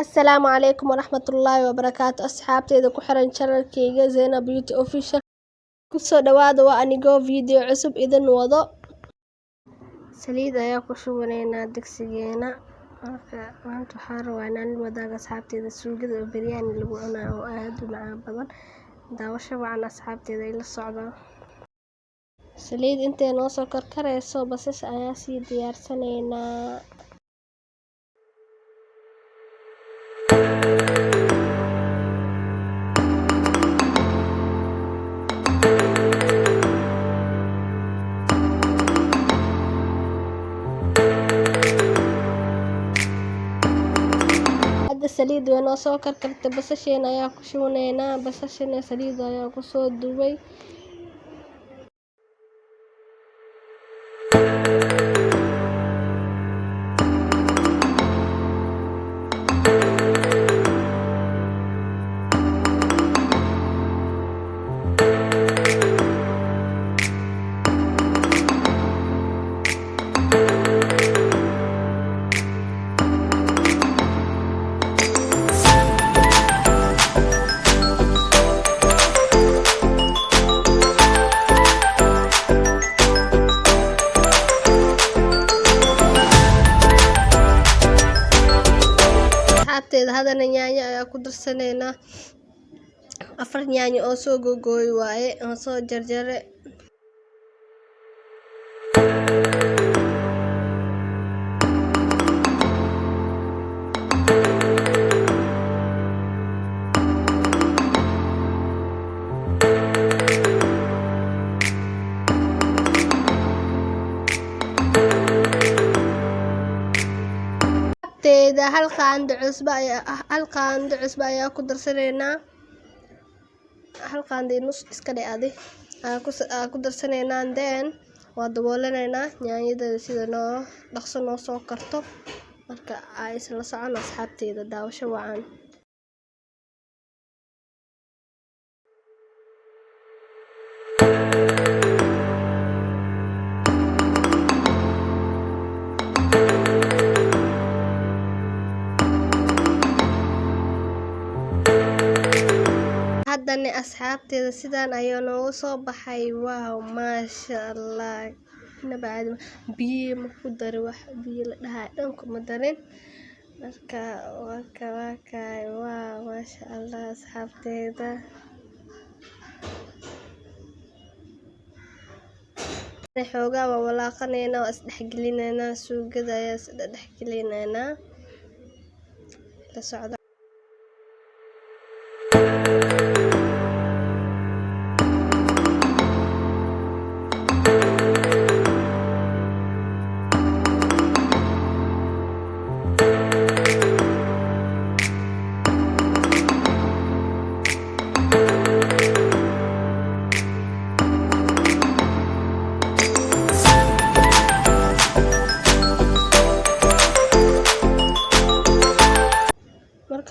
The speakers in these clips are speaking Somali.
Asalaamu calaykum waraxmatullaahi wabarakaatu asxaabteyda ku xiran channelkayga Zena Beauty Official kusoo dhawaada waa anigoo video cusub idin wado saliid ayaa ku shubaneynaa digsigeena maanta waxaan rabaa inaan la wadaago asxaabteyda suugada oo biryani lagu cunayo oo aad u macaan badan daawasho wacan asxaabteyda ila socda saliid intee noo soo karkarayso basas ayaa sii diyaarsanaynaa saliid way noo soo karkartay basasheena ayaa ku shubaneynaa basasheena saliid ayaa ku soo dubay hadana yaanyo ayaa ku darsaneynaa 4 yaanyo oo soo googooy waaye oo soo jarjare hal qaando cusbo ayaa ku darsaneynaa hal qaando nus iska dhacday ku darsaneynaa then waa dabooleneynaa yaanyada sida noo dhaqso noo soo karto marka ay isla socon asxaabteyda daawasho wacan haddana asxaabteyda sidaan ayaa noogu soo baxay waaw maasha allah nabaad biyo ma ku darin wax biyo la dhahay dhan kuma darin marka waaw maasha allah asxaabteyda xoogaa waa walaaqaneynaa waa isdhexgelineynaa suugada ayaa isdhexgelineynaa la socda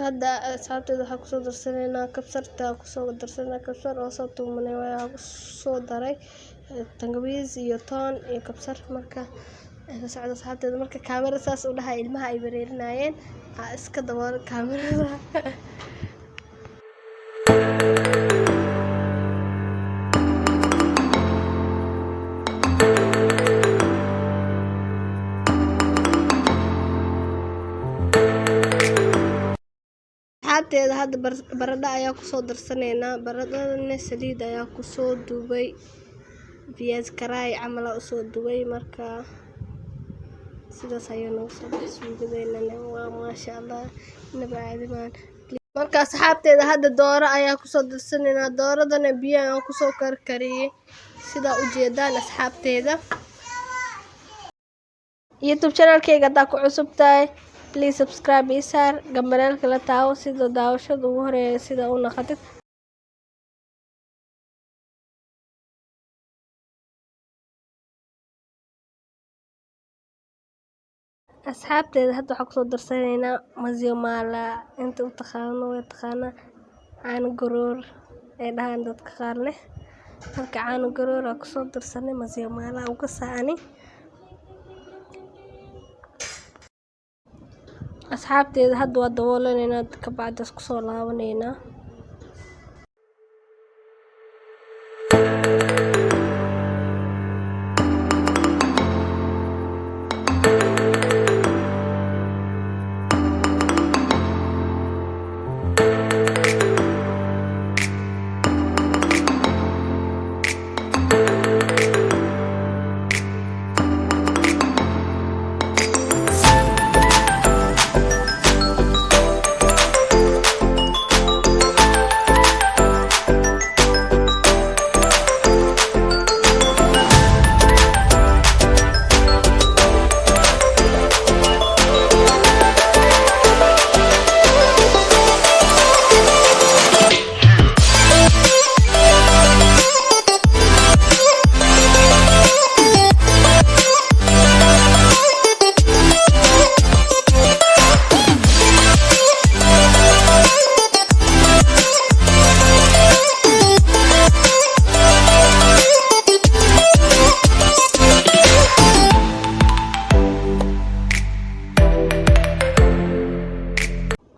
hadda asxaabteyda waxaa kusoo darsaneynaa kabsarta kabsar oo soo tuumanay waa kusoo daray tangawiis iyo toon iyo kabsar marka la socdo asxaabteyda marka kaamera saas u dhahay ilmaha ay wareerinayeen iska dabool kaamerada asxaabteyda hadda baradho ayaa kusoo darsaneynaa baradhadana saliid ayaa kusoo dubay viazi karai camal usoo dubay marka sidaas ayaa noogu soo baxay suugadeena waa maasha allah nabaadimaan marka asxaabteyda hadda dooro ayaa kusoo darsaneynaa dooradana biyo ayaan kusoo karkariyey sidaa u jeedaan asxaabteyda YouTube channelkayga haddaa ku cusub tahay please subscribe isaar gambareelka la taawo sida daawashada ugu horeeya sida u naqatid asxaabteyda hadda waxaa kusoo darsaneynaa maziwa mala inta u taqaano way taqaanaa caano garoor ay dhahaan dadka qaar leh marka caano garoor aa kusoo darsanay maziwa mala uga saani asxaabteeda hadda waa daboolanayna ka bacdi isku soo laabanayna.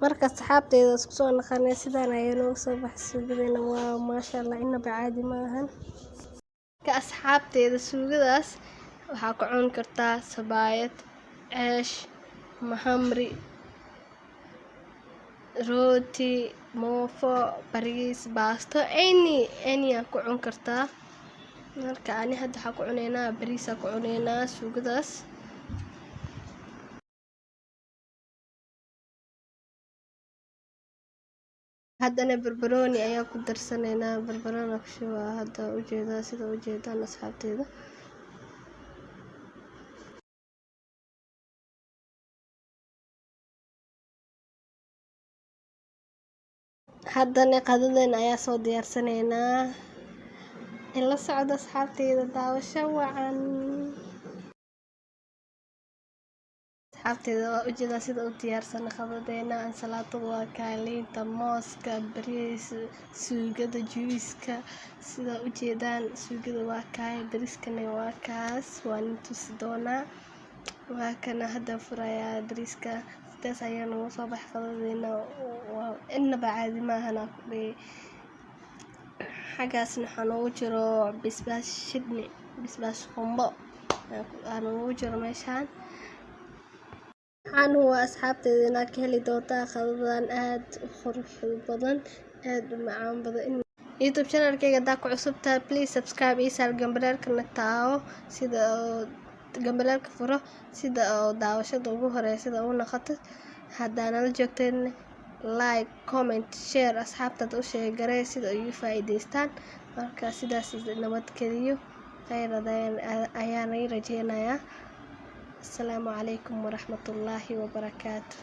Marka asxaabteeda isku soo naqanay sidaan ayay nooga soo baxay suugadeena. waa maasha Allah inaba caadi maahan. Ka asxaabteeda suugadaas waxaa ku cuni kartaa sabaayad, ceesh, mahamri, rooti, moofo, bariis, baasto, any ku cuni kartaa. Marka ani hadda waxaa ku cunaynaa bariis ku cunaynaa suugadaas. haddana barbarooni ayaa ku darsanaynaa. barbarooni ku shubaa hadda ujeedaa sida ujeedaan asxaabteeda. haddana qadadeena ayaa soo diyaarsanaynaa. ila socda asxaabteeda, daawasho wacan. asxaabteeda waa ujeedaa sida u diyaarsan qadadeena. ansalaatada waa kaaliinta, mooska, bariis, suugada, juiska. sida ujeedaan suugada waa kaay, bariiskana waa kaas. waan tusi doonaa. waa kana hadda furayaa bariiska. sidaas ayaa noogu soo baxay qadadeena. inaba caadi maahan aan ku dhihi. xaggaasna waxaa noogu jiro basbaas shidni, basbaas qumbo aa noogu jiro meeshaan. waxaan waa asxaabteeda inaad ka heli doontaa qadadan aad u qurux badan, aad u macaan badan. YouTube channelkayga haddaa ku cusub tahay please subscribe ii saar, gambareerkana taawo, sida gambareerka furo, sida daawashada ugu horeysa sida ugu noqoto. haddaa nala joogteen like, comment, share asxaabtada u sheegaree sida ay ugu faa'iidaystaan. marka sidaas nabadgeliyo khayr ayaan rajeynayaa. السلام عليكم ورحمة الله وبركاته.